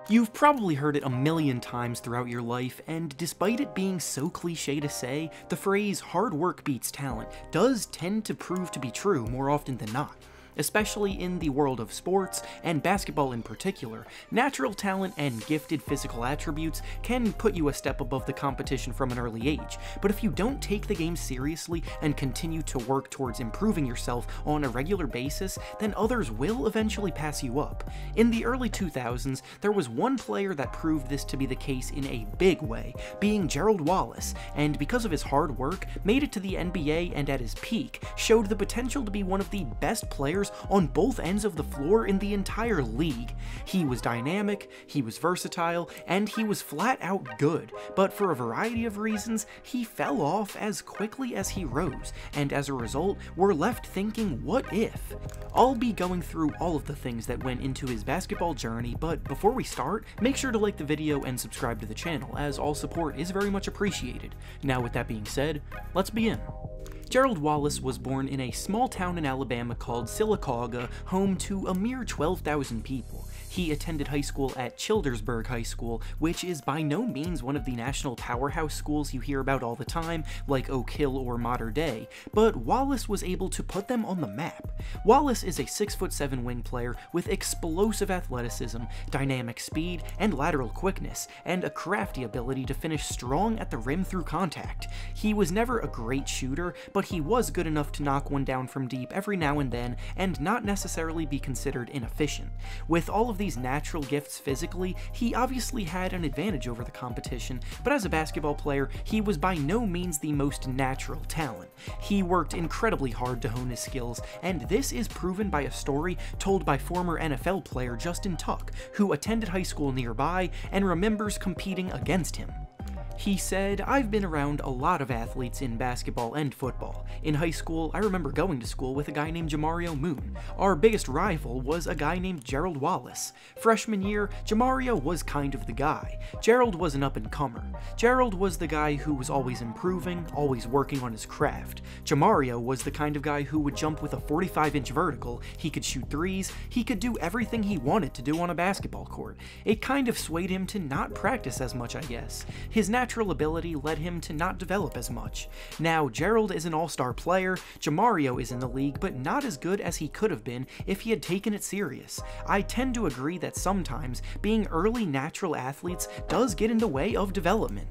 You've probably heard it a million times throughout your life, and despite it being so cliche to say, the phrase hard work beats talent does tend to prove to be true more often than not. Especially in the world of sports, and basketball in particular, natural talent and gifted physical attributes can put you a step above the competition from an early age, but if you don't take the game seriously and continue to work towards improving yourself on a regular basis, then others will eventually pass you up. In the early 2000s, there was one player that proved this to be the case in a big way, being Gerald Wallace, and because of his hard work, made it to the NBA and at his peak, showed the potential to be one of the best players on both ends of the floor in the entire league. He was dynamic, he was versatile, and he was flat out good, but for a variety of reasons, he fell off as quickly as he rose, and as a result, we're left thinking, what if? I'll be going through all of the things that went into his basketball journey, but before we start, make sure to like the video and subscribe to the channel, as all support is very much appreciated. Now with that being said, let's begin. Gerald Wallace was born in a small town in Alabama called Sylacauga, home to a mere 12,000 people. He attended high school at Childersburg High School, which is by no means one of the national powerhouse schools you hear about all the time, like Oak Hill or Mater Dei, but Wallace was able to put them on the map. Wallace is a 6'7" wing player with explosive athleticism, dynamic speed, and lateral quickness, and a crafty ability to finish strong at the rim through contact. He was never a great shooter, but he was good enough to knock one down from deep every now and then, and not necessarily be considered inefficient. With all of these natural gifts physically, he obviously had an advantage over the competition, but as a basketball player, he was by no means the most natural talent. He worked incredibly hard to hone his skills, and this is proven by a story told by former NFL player Justin Tuck, who attended high school nearby and remembers competing against him. He said, "I've been around a lot of athletes in basketball and football. In high school, I remember going to school with a guy named Jamario Moon. Our biggest rival was a guy named Gerald Wallace. Freshman year, Jamario was kind of the guy. Gerald was an up-and-comer. Gerald was the guy who was always improving, always working on his craft. Jamario was the kind of guy who would jump with a 45-inch vertical, he could shoot threes, he could do everything he wanted to do on a basketball court. It kind of swayed him to not practice as much, I guess. His natural ability led him to not develop as much. Now, Gerald is an all-star player, Jamario is in the league, but not as good as he could have been if he had taken it serious. I tend to agree that sometimes being early natural athletes does get in the way of development.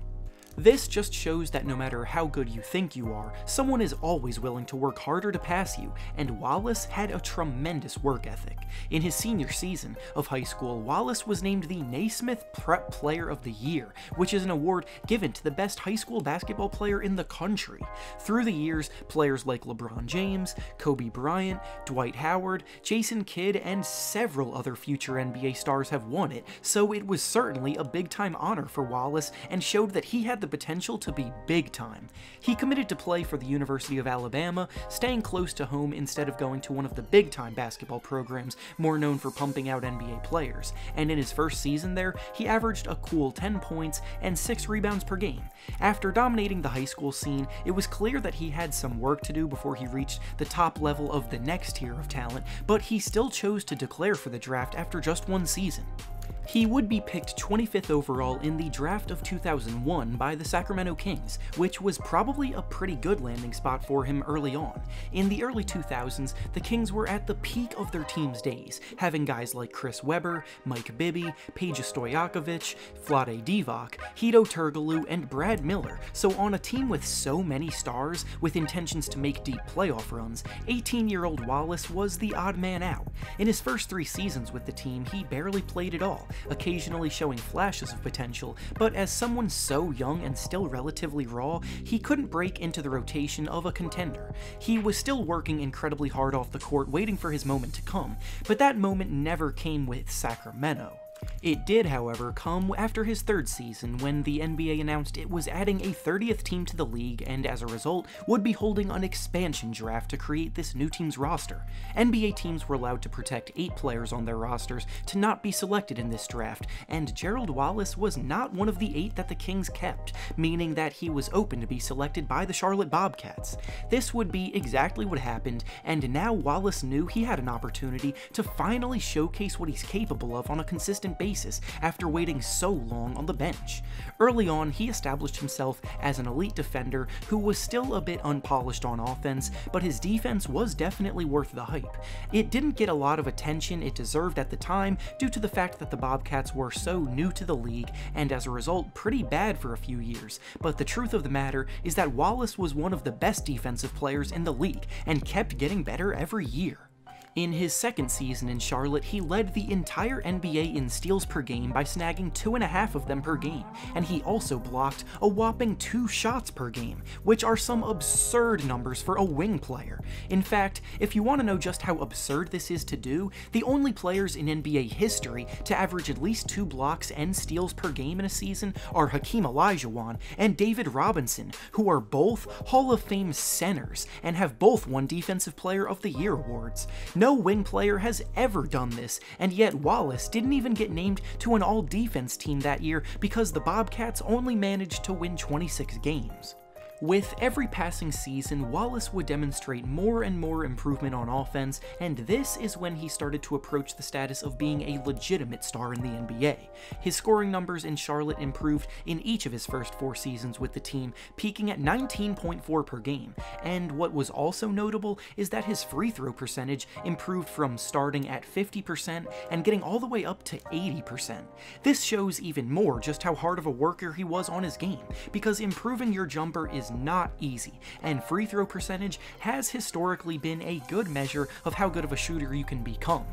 This just shows that no matter how good you think you are, someone is always willing to work harder to pass you, and Wallace had a tremendous work ethic. In his senior season of high school, Wallace was named the Naismith Prep Player of the Year, which is an award given to the best high school basketball player in the country. Through the years, players like LeBron James, Kobe Bryant, Dwight Howard, Jason Kidd, and several other future NBA stars have won it, so it was certainly a big-time honor for Wallace and showed that he had the potential to be big time. He committed to play for the University of Alabama, staying close to home instead of going to one of the big time basketball programs more known for pumping out NBA players, and in his first season there, he averaged a cool 10 points and 6 rebounds per game. After dominating the high school scene, it was clear that he had some work to do before he reached the top level of the next tier of talent, but he still chose to declare for the draft after just one season. He would be picked 25th overall in the draft of 2001 by the Sacramento Kings, which was probably a pretty good landing spot for him early on. In the early 2000s, the Kings were at the peak of their team's days, having guys like Chris Webber, Mike Bibby, Peja Stojakovic, Vlade Divac, Hedo Turkoglu, and Brad Miller, so on a team with so many stars with intentions to make deep playoff runs, 18-year-old Wallace was the odd man out. In his first 3 seasons with the team, he barely played at all, occasionally showing flashes of potential, but as someone so young and still relatively raw, he couldn't break into the rotation of a contender. He was still working incredibly hard off the court, waiting for his moment to come, but that moment never came with Sacramento. It did, however, come after his 3rd season when the NBA announced it was adding a 30th team to the league and as a result would be holding an expansion draft to create this new team's roster. NBA teams were allowed to protect 8 players on their rosters to not be selected in this draft, and Gerald Wallace was not one of the 8 that the Kings kept, meaning that he was open to be selected by the Charlotte Bobcats. This would be exactly what happened, and now Wallace knew he had an opportunity to finally showcase what he's capable of on a consistent consistent basis after waiting so long on the bench. Early on, he established himself as an elite defender who was still a bit unpolished on offense, but his defense was definitely worth the hype. It didn't get a lot of attention it deserved at the time due to the fact that the Bobcats were so new to the league and as a result pretty bad for a few years, but the truth of the matter is that Wallace was one of the best defensive players in the league and kept getting better every year. In his second season in Charlotte, he led the entire NBA in steals per game by snagging 2.5 of them per game, and he also blocked a whopping 2 shots per game, which are some absurd numbers for a wing player. In fact, if you want to know just how absurd this is to do, the only players in NBA history to average at least 2 blocks and steals per game in a season are Hakeem Olajuwon and David Robinson, who are both Hall of Fame centers and have both won Defensive Player of the Year awards. No wing player has ever done this, and yet Wallace didn't even get named to an all-defense team that year because the Bobcats only managed to win 26 games. With every passing season, Wallace would demonstrate more and more improvement on offense, and this is when he started to approach the status of being a legitimate star in the NBA. His scoring numbers in Charlotte improved in each of his first 4 seasons with the team, peaking at 19.4 per game, and what was also notable is that his free throw percentage improved from starting at 50% and getting all the way up to 80%. This shows even more just how hard of a worker he was on his game, because improving your jumper is not easy, and free throw percentage has historically been a good measure of how good of a shooter you can become.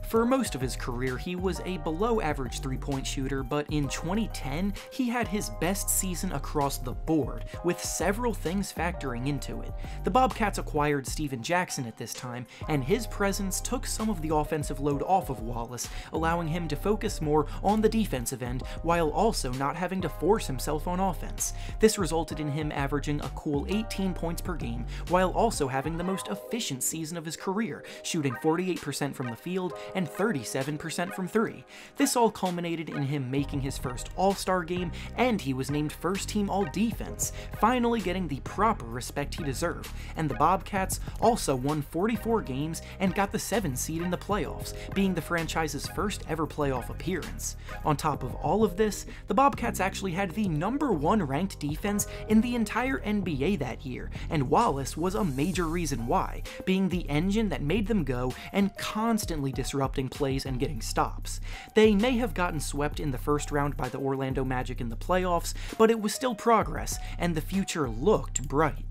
For most of his career, he was a below-average three-point shooter, but in 2010, he had his best season across the board, with several things factoring into it. The Bobcats acquired Steven Jackson at this time, and his presence took some of the offensive load off of Wallace, allowing him to focus more on the defensive end while also not having to force himself on offense. This resulted in him averaging a cool 18 points per game, while also having the most efficient season of his career, shooting 48% from the field and 37% from 3. This all culminated in him making his first All-Star game, and he was named first-team All-Defense, finally getting the proper respect he deserved, and the Bobcats also won 44 games and got the 7th seed in the playoffs, being the franchise's first ever playoff appearance. On top of all of this, the Bobcats actually had the #1 ranked defense in the entire NBA that year, and Wallace was a major reason why, being the engine that made them go and constantly disrupting plays and getting stops. They may have gotten swept in the first round by the Orlando Magic in the playoffs, but it was still progress, and the future looked bright.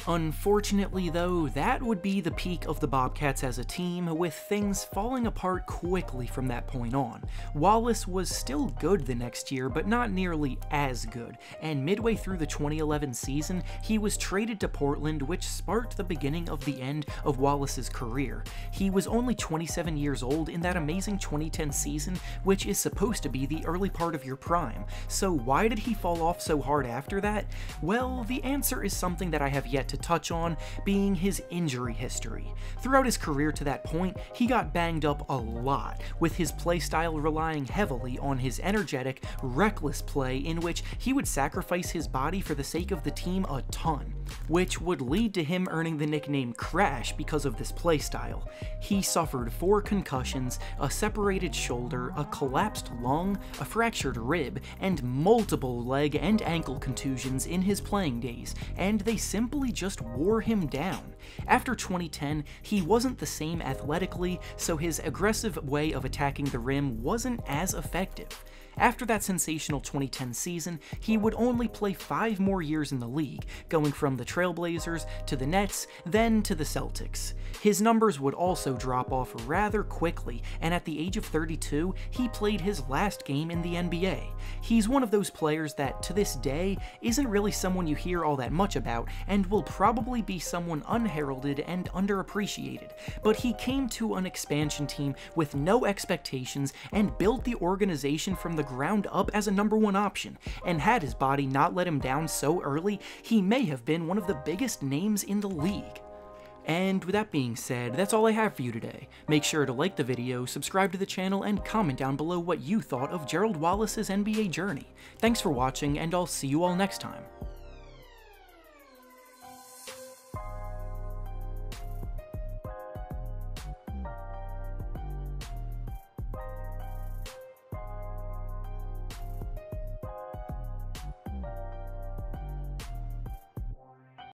Unfortunately though, that would be the peak of the Bobcats as a team, with things falling apart quickly from that point on. Wallace was still good the next year, but not nearly as good, and midway through the 2011 season, he was traded to Portland, which sparked the beginning of the end of Wallace's career. He was only 27 years old in that amazing 2010 season, which is supposed to be the early part of your prime. So why did he fall off so hard after that? Well, the answer is something that I have yet to touch on, being his injury history. Throughout his career to that point, he got banged up a lot, with his playstyle relying heavily on his energetic, reckless play in which he would sacrifice his body for the sake of the team a ton, which would lead to him earning the nickname Crash because of this playstyle. He suffered 4 concussions, a separated shoulder, a collapsed lung, a fractured rib, and multiple leg and ankle contusions in his playing days, and they simply just wore him down. After 2010, he wasn't the same athletically, so his aggressive way of attacking the rim wasn't as effective. After that sensational 2010 season, he would only play 5 more years in the league, going from the Trailblazers to the Nets, then to the Celtics. His numbers would also drop off rather quickly, and at the age of 32, he played his last game in the NBA. He's one of those players that, to this day, isn't really someone you hear all that much about, and will probably be someone unheralded and underappreciated, but he came to an expansion team with no expectations and built the organization from the ground up as a #1 option, and had his body not let him down so early, he may have been one of the biggest names in the league. And with that being said, that's all I have for you today. Make sure to like the video, subscribe to the channel, and comment down below what you thought of Gerald Wallace's NBA journey. Thanks for watching, and I'll see you all next time.